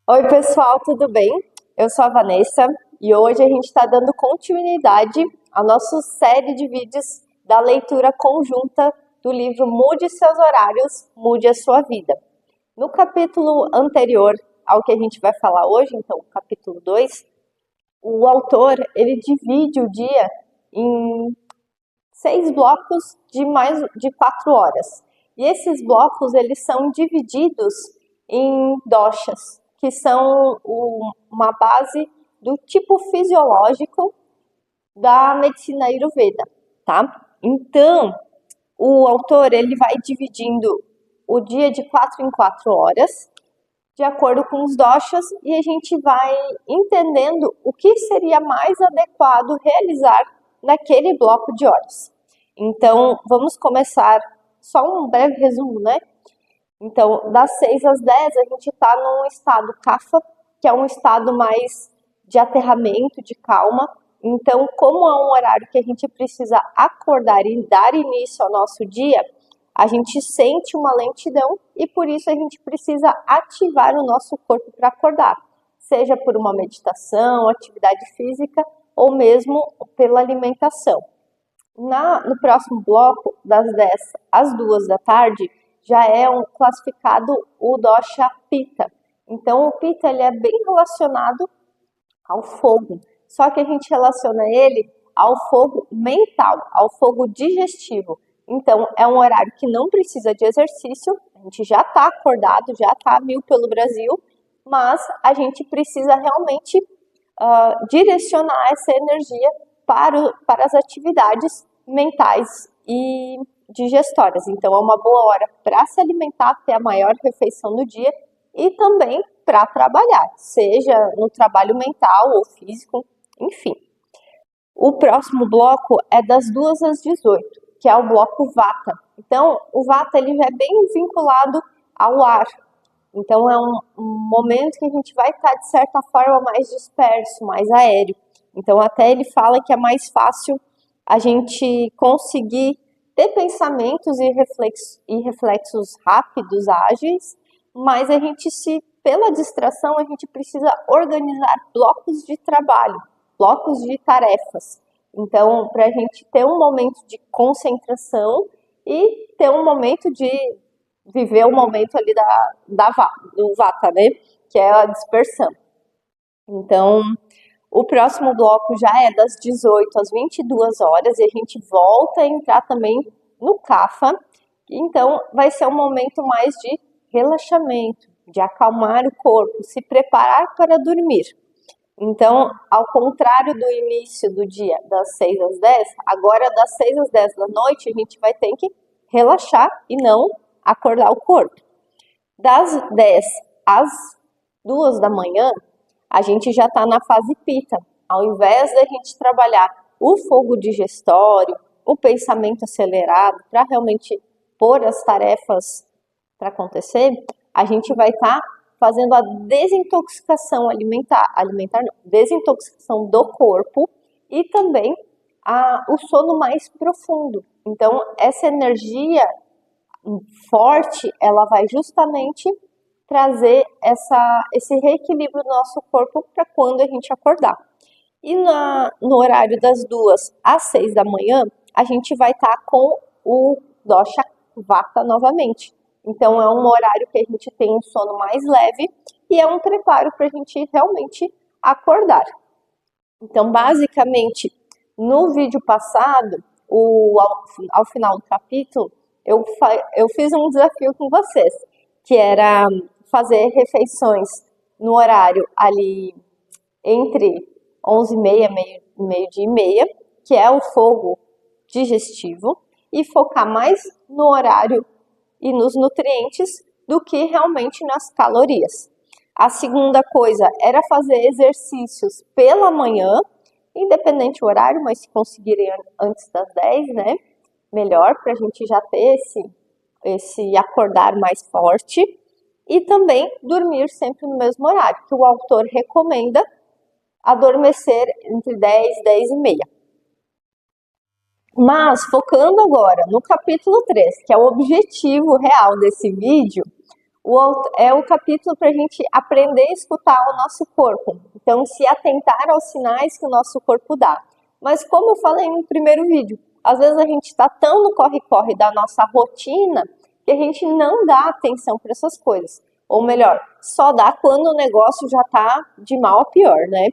Oi, pessoal, tudo bem? Eu sou a Vanessa e hoje a gente está dando continuidade à nossa série de vídeos da leitura conjunta do livro Mude Seus Horários, Mude a Sua Vida. No capítulo anterior ao que a gente vai falar hoje, então, capítulo 2, o autor ele divide o dia em 6 blocos de mais de 4 horas. E esses blocos eles são divididos em doshas, que são uma base do tipo fisiológico da medicina Ayurveda, tá? Então, o autor ele vai dividindo o dia de 4 em 4 horas, de acordo com os doshas, e a gente vai entendendo o que seria mais adequado realizar naquele bloco de horas. Então, vamos começar só um breve resumo, né? Então, das 6 às 10, a gente está num estado kapha, que é um estado mais de aterramento, de calma. Então, como é um horário que a gente precisa acordar e dar início ao nosso dia, a gente sente uma lentidão e por isso a gente precisa ativar o nosso corpo para acordar, seja por uma meditação, atividade física ou mesmo pela alimentação. No próximo bloco, das 10 às 2 da tarde, já é classificado o dosha Pitta. Então, o Pitta ele é bem relacionado ao fogo, só que a gente relaciona ele ao fogo mental, ao fogo digestivo. Então, é um horário que não precisa de exercício, a gente já está acordado, já está a mil pelo Brasil, mas a gente precisa realmente direcionar essa energia para as atividades mentais e digestórias. Então, é uma boa hora para se alimentar, ter a maior refeição do dia e também para trabalhar, seja no trabalho mental ou físico, enfim. O próximo bloco é das 2 às 18, que é o bloco Vata. Então, o Vata ele já é bem vinculado ao ar. Então, é um momento que a gente vai estar, de certa forma, mais disperso, mais aéreo. Então, até ele fala que é mais fácil a gente conseguir ter pensamentos e reflexos rápidos, ágeis, mas a gente pela distração, a gente precisa organizar blocos de trabalho, blocos de tarefas. Então, para a gente ter um momento de concentração e ter um momento de viver o momento ali do Vata, né? Que é a dispersão. Então, o próximo bloco já é das 18 às 22 horas e a gente volta a entrar também no Kapha. Então, vai ser um momento mais de relaxamento, de acalmar o corpo, se preparar para dormir. Então, ao contrário do início do dia, das 6 às 10, agora das 6 às 10 da noite, a gente vai ter que relaxar e não acordar o corpo. Das 10 às 2 da manhã, a gente já está na fase Pitta. Ao invés da gente trabalhar o fogo digestório, o pensamento acelerado, para realmente pôr as tarefas para acontecer, a gente vai estar fazendo a desintoxicação desintoxicação do corpo e também o sono mais profundo. Então, essa energia forte, ela vai justamente trazer esse reequilíbrio do nosso corpo para quando a gente acordar. E no horário das 2 às 6 da manhã, a gente vai estar com o dosha Vata novamente. Então, é um horário que a gente tem um sono mais leve e é um preparo para a gente realmente acordar. Então, basicamente, no vídeo passado, ao final do capítulo, eu fiz um desafio com vocês, que era fazer refeições no horário ali entre 11h30, meio-dia e meia, que é o fogo digestivo, e focar mais no horário e nos nutrientes do que realmente nas calorias. A segunda coisa era fazer exercícios pela manhã, independente do horário, mas se conseguirem antes das 10, né? Melhor, para a gente já ter esse acordar mais forte. E também dormir sempre no mesmo horário, que o autor recomenda adormecer entre 10 e 10 e meia. Mas, focando agora no capítulo 3, que é o objetivo real desse vídeo, É o capítulo para a gente aprender a escutar o nosso corpo. Então, se atentar aos sinais que o nosso corpo dá. Mas como eu falei no primeiro vídeo, às vezes a gente está tão no corre-corre da nossa rotina que a gente não dá atenção para essas coisas. Ou melhor, só dá quando o negócio já está de mal a pior, né?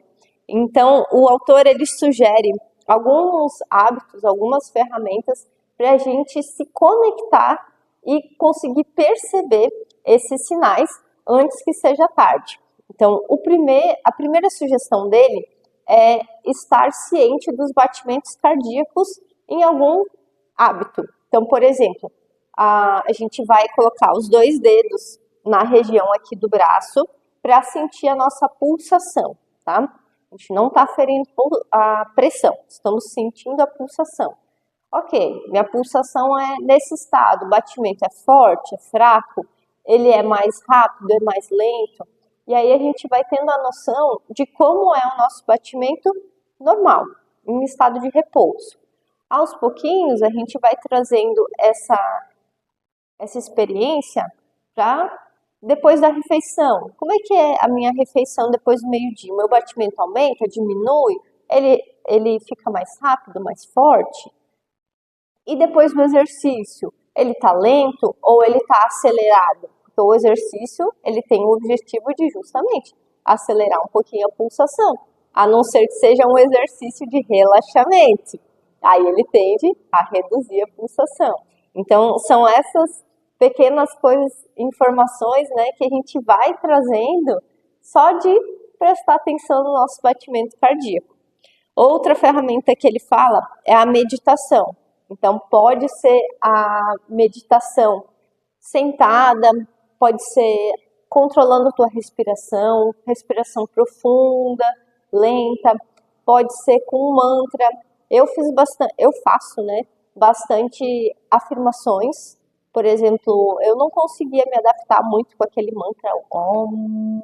Então, o autor ele sugere alguns hábitos, algumas ferramentas para a gente se conectar e conseguir perceber esses sinais antes que seja tarde. Então, a primeira sugestão dele é estar ciente dos batimentos cardíacos em algum hábito. Então, por exemplo, a gente vai colocar os 2 dedos na região aqui do braço para sentir a nossa pulsação, tá? A gente não está ferindo a pressão, estamos sentindo a pulsação. Ok, minha pulsação é nesse estado, o batimento é forte, é fraco, ele é mais rápido, é mais lento. E aí a gente vai tendo a noção de como é o nosso batimento normal, em estado de repouso. Aos pouquinhos a gente vai trazendo essa experiência para depois da refeição. Como é que é a minha refeição depois do meio-dia? Meu batimento aumenta, diminui? Ele fica mais rápido, mais forte? E depois do exercício, ele está lento ou ele está acelerado? Porque o exercício, ele tem o objetivo de justamente acelerar um pouquinho a pulsação, a não ser que seja um exercício de relaxamento. Aí ele tende a reduzir a pulsação. Então, são essas pequenas coisas, informações, né, que a gente vai trazendo só de prestar atenção no nosso batimento cardíaco. Outra ferramenta que ele fala é a meditação. Então, pode ser a meditação sentada, pode ser controlando tua respiração profunda, lenta, pode ser com um mantra. Eu faço, né, bastante afirmações. Por exemplo, eu não conseguia me adaptar muito com aquele mantra Om.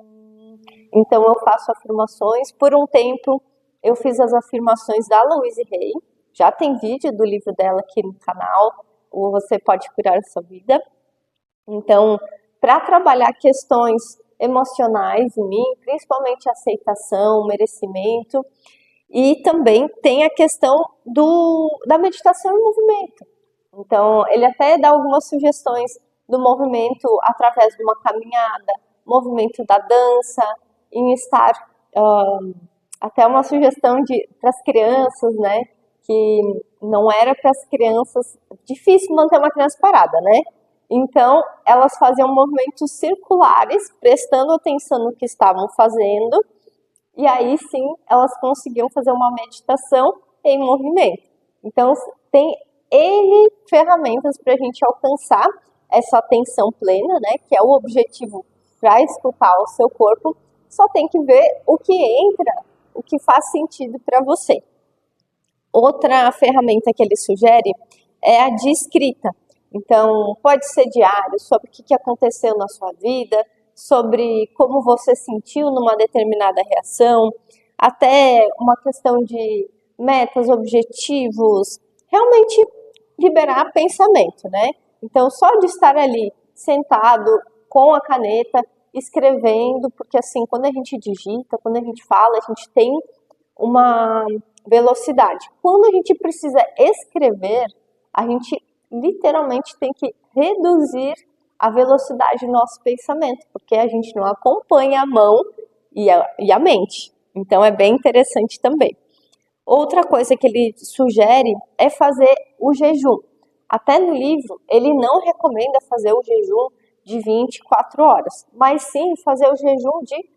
Então, eu faço afirmações. Por um tempo, eu fiz as afirmações da Louise Hay. Já tem vídeo do livro dela aqui no canal, ou Você Pode Curar a Sua Vida. Então, para trabalhar questões emocionais em mim, principalmente aceitação, merecimento, e também tem a questão da meditação em movimento. Então, ele até dá algumas sugestões do movimento através de uma caminhada, movimento da dança, em estar, até uma sugestão para as crianças, né? Que não era para as crianças, difícil manter uma criança parada, né? Então, elas faziam movimentos circulares, prestando atenção no que estavam fazendo, e aí sim elas conseguiam fazer uma meditação em movimento. Então, tem N ferramentas para a gente alcançar essa atenção plena, né? Que é o objetivo para escutar o seu corpo. Só tem que ver o que entra, o que faz sentido para você. Outra ferramenta que ele sugere é a de escrita. Então, pode ser diário, sobre o que aconteceu na sua vida, sobre como você sentiu numa determinada reação, até uma questão de metas, objetivos, realmente liberar pensamento, né? Então, só de estar ali sentado com a caneta, escrevendo, porque assim, quando a gente digita, quando a gente fala, a gente tem uma velocidade. Quando a gente precisa escrever, a gente literalmente tem que reduzir a velocidade do nosso pensamento, porque a gente não acompanha a mão e a mente. Então é bem interessante também. Outra coisa que ele sugere é fazer o jejum. Até no livro, ele não recomenda fazer o jejum de 24 horas, mas sim fazer o jejum de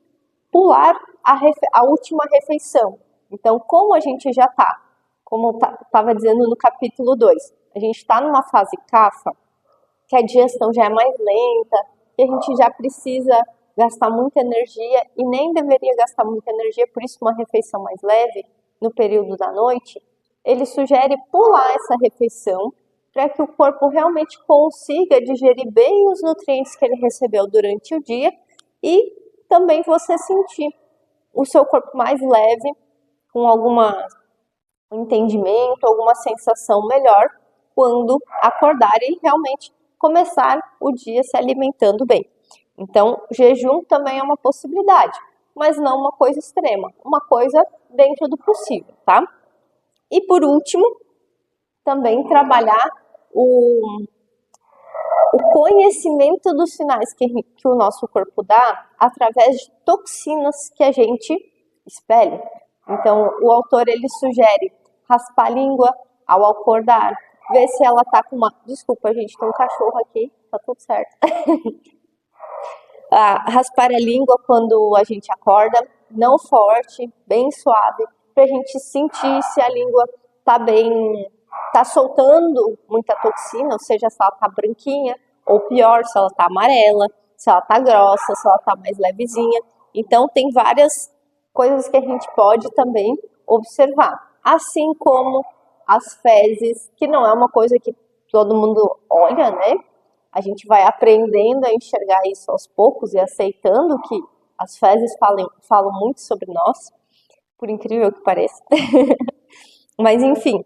pular a última refeição. Então, como a gente já está, como estava dizendo no capítulo 2, a gente está numa fase CAFA, que a digestão já é mais lenta, que a gente já precisa gastar muita energia e nem deveria gastar muita energia, por isso uma refeição mais leve no período da noite, ele sugere pular essa refeição para que o corpo realmente consiga digerir bem os nutrientes que ele recebeu durante o dia e também você sentir o seu corpo mais leve, com algum entendimento, alguma sensação melhor quando acordar e realmente começar o dia se alimentando bem. Então, jejum também é uma possibilidade, mas não uma coisa extrema, uma coisa dentro do possível, tá? E por último, também trabalhar o conhecimento dos sinais que o nosso corpo dá através de toxinas que a gente expele. Então, o autor ele sugere raspar a língua ao acordar, ver se ela tá com uma... Desculpa, gente, tem um cachorro aqui, tá tudo certo. Raspar a língua quando a gente acorda, não forte, bem suave, pra gente sentir se a língua tá bem, tá soltando muita toxina, ou seja, se ela tá branquinha, ou pior, se ela tá amarela, se ela tá grossa, se ela tá mais levezinha. Então, tem várias coisas que a gente pode também observar. Assim como as fezes, que não é uma coisa que todo mundo olha, né? A gente vai aprendendo a enxergar isso aos poucos e aceitando que as fezes falam muito sobre nós, por incrível que pareça. Mas, enfim,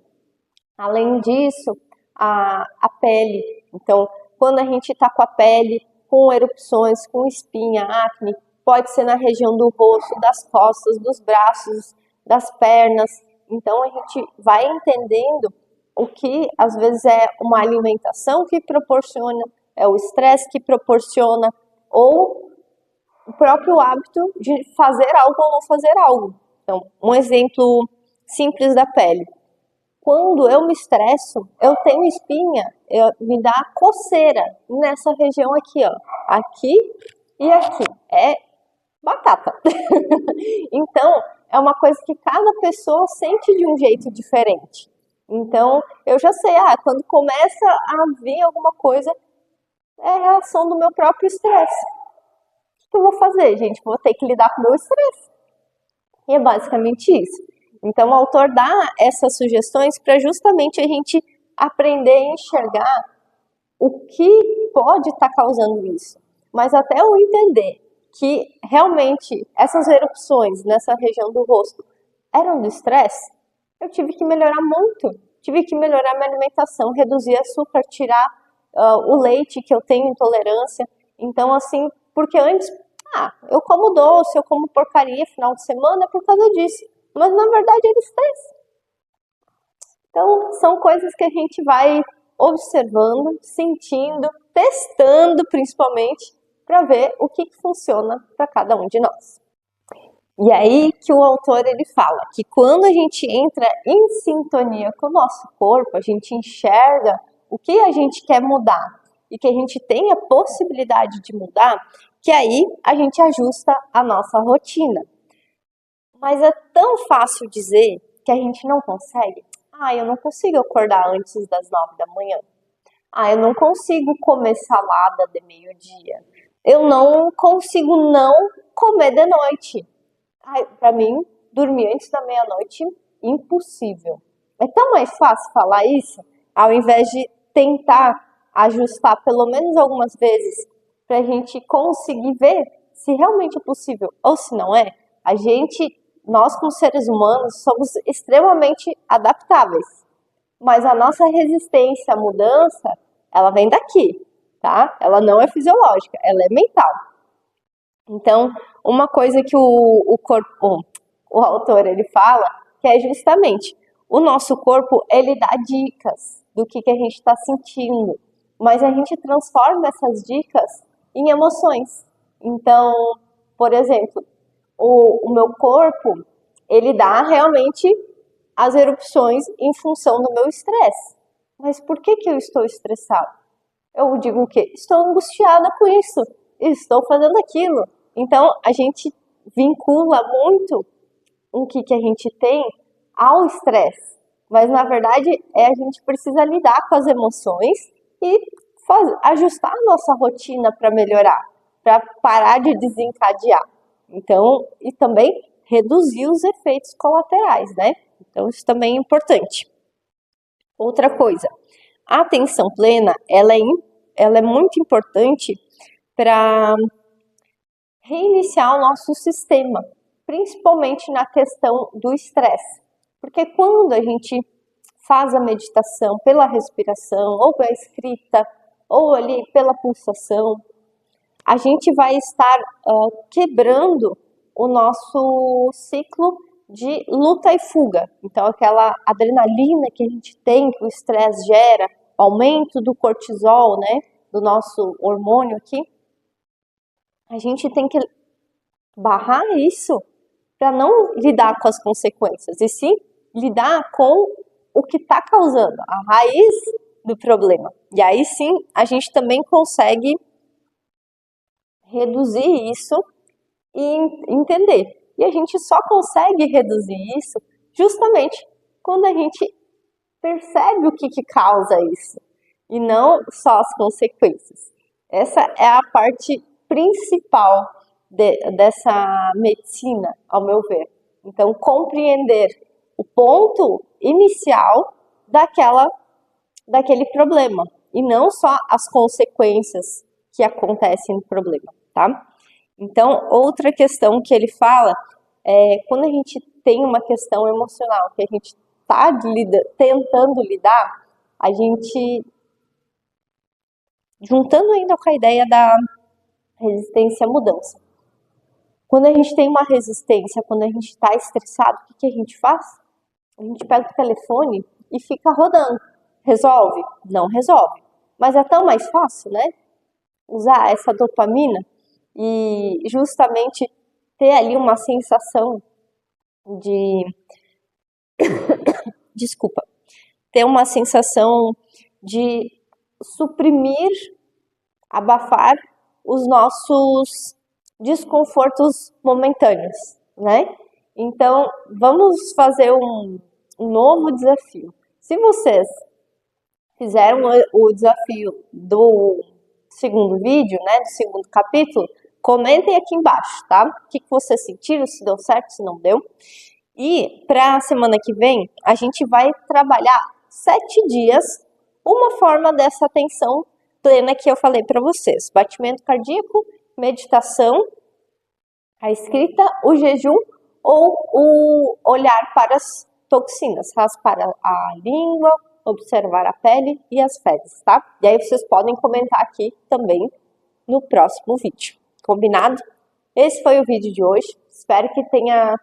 além disso, a pele. Então, quando a gente está com a pele com erupções, com espinha, acne, pode ser na região do rosto, das costas, dos braços, das pernas. Então, a gente vai entendendo o que às vezes é uma alimentação que proporciona, é o estresse que proporciona, ou o próprio hábito de fazer algo ou não fazer algo. Então, um exemplo simples da pele. Quando eu me estresso, eu tenho espinha, me dá coceira nessa região aqui, ó. Aqui e aqui. É batata. Então, é uma coisa que cada pessoa sente de um jeito diferente. Então, eu já sei, quando começa a vir alguma coisa, é a reação do meu próprio estresse. O que eu vou fazer, gente? Vou ter que lidar com o meu estresse. E é basicamente isso. Então, o autor dá essas sugestões para justamente a gente aprender a enxergar o que pode estar causando isso. Mas até eu entender que realmente essas erupções nessa região do rosto eram do estresse, eu tive que melhorar muito. Tive que melhorar minha alimentação, reduzir açúcar, tirar o leite que eu tenho intolerância. Então, assim, porque antes, eu como doce, eu como porcaria final de semana por causa disso. Mas na verdade era estresse. Então, são coisas que a gente vai observando, sentindo, testando principalmente, para ver o que funciona para cada um de nós. E aí que o autor ele fala que quando a gente entra em sintonia com o nosso corpo, a gente enxerga o que a gente quer mudar e que a gente tem a possibilidade de mudar, que aí a gente ajusta a nossa rotina. Mas é tão fácil dizer que a gente não consegue. Eu não consigo acordar antes das 9 da manhã. Eu não consigo comer salada de meio-dia. Eu não consigo não comer de noite. Para mim, dormir antes da meia-noite, impossível. É tão mais fácil falar isso, ao invés de tentar ajustar pelo menos algumas vezes, para a gente conseguir ver se realmente é possível ou se não é. Nós como seres humanos, somos extremamente adaptáveis. Mas a nossa resistência à mudança, ela vem daqui, tá? Ela não é fisiológica, ela é mental. Então, uma coisa que o autor ele fala, que é justamente o nosso corpo, ele dá dicas do que a gente está sentindo, mas a gente transforma essas dicas em emoções. Então, por exemplo, o meu corpo, ele dá realmente as erupções em função do meu estresse. Mas por que eu estou estressado? Eu digo o quê? Estou angustiada com isso, estou fazendo aquilo. Então, a gente vincula muito o que a gente tem ao estresse. Mas, na verdade, a gente precisa lidar com as emoções e ajustar a nossa rotina para melhorar, para parar de desencadear. Então, e também reduzir os efeitos colaterais, né? Então, isso também é importante. Outra coisa, a atenção plena, ela é muito importante para reiniciar o nosso sistema, principalmente na questão do estresse. Porque quando a gente faz a meditação pela respiração, ou pela escrita, ou ali pela pulsação, a gente vai estar quebrando o nosso ciclo de luta e fuga. Então, aquela adrenalina que a gente tem, que o estresse gera, aumento do cortisol, né, do nosso hormônio aqui, a gente tem que barrar isso para não lidar com as consequências, e sim lidar com o que está causando, a raiz do problema. E aí sim, a gente também consegue reduzir isso e entender. E a gente só consegue reduzir isso justamente quando a gente percebe o que causa isso, e não só as consequências. Essa é a parte principal dessa medicina, ao meu ver. Então, compreender o ponto inicial daquele problema, e não só as consequências que acontecem no problema, tá? Então, outra questão que ele fala é quando a gente tem uma questão emocional que a gente está tentando lidar, a gente, juntando ainda com a ideia da resistência à mudança. Quando a gente tem uma resistência, quando a gente está estressado, o que a gente faz? A gente pega o telefone e fica rodando. Resolve? Não resolve. Mas é tão mais fácil, né? Usar essa dopamina e justamente ter ali uma sensação de... Desculpa. Ter uma sensação de suprimir, abafar os nossos desconfortos momentâneos, né? Então, vamos fazer um novo desafio. Se vocês fizeram o desafio do segundo vídeo, né, do segundo capítulo, comentem aqui embaixo, tá? O que vocês sentiram, se deu certo, se não deu. E para a semana que vem, a gente vai trabalhar 7 dias uma forma dessa atenção plena que eu falei para vocês. Batimento cardíaco, meditação, a escrita, o jejum ou o olhar para as toxinas, raspar a língua, observar a pele e as fezes, tá? E aí vocês podem comentar aqui também no próximo vídeo. Combinado? Esse foi o vídeo de hoje. Espero que tenha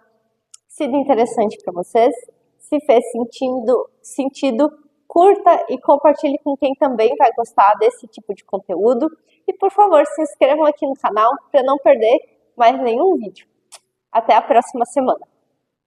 sido interessante para vocês. Se fez sentido, curta e compartilhe com quem também vai gostar desse tipo de conteúdo. E por favor, se inscrevam aqui no canal para não perder mais nenhum vídeo. Até a próxima semana.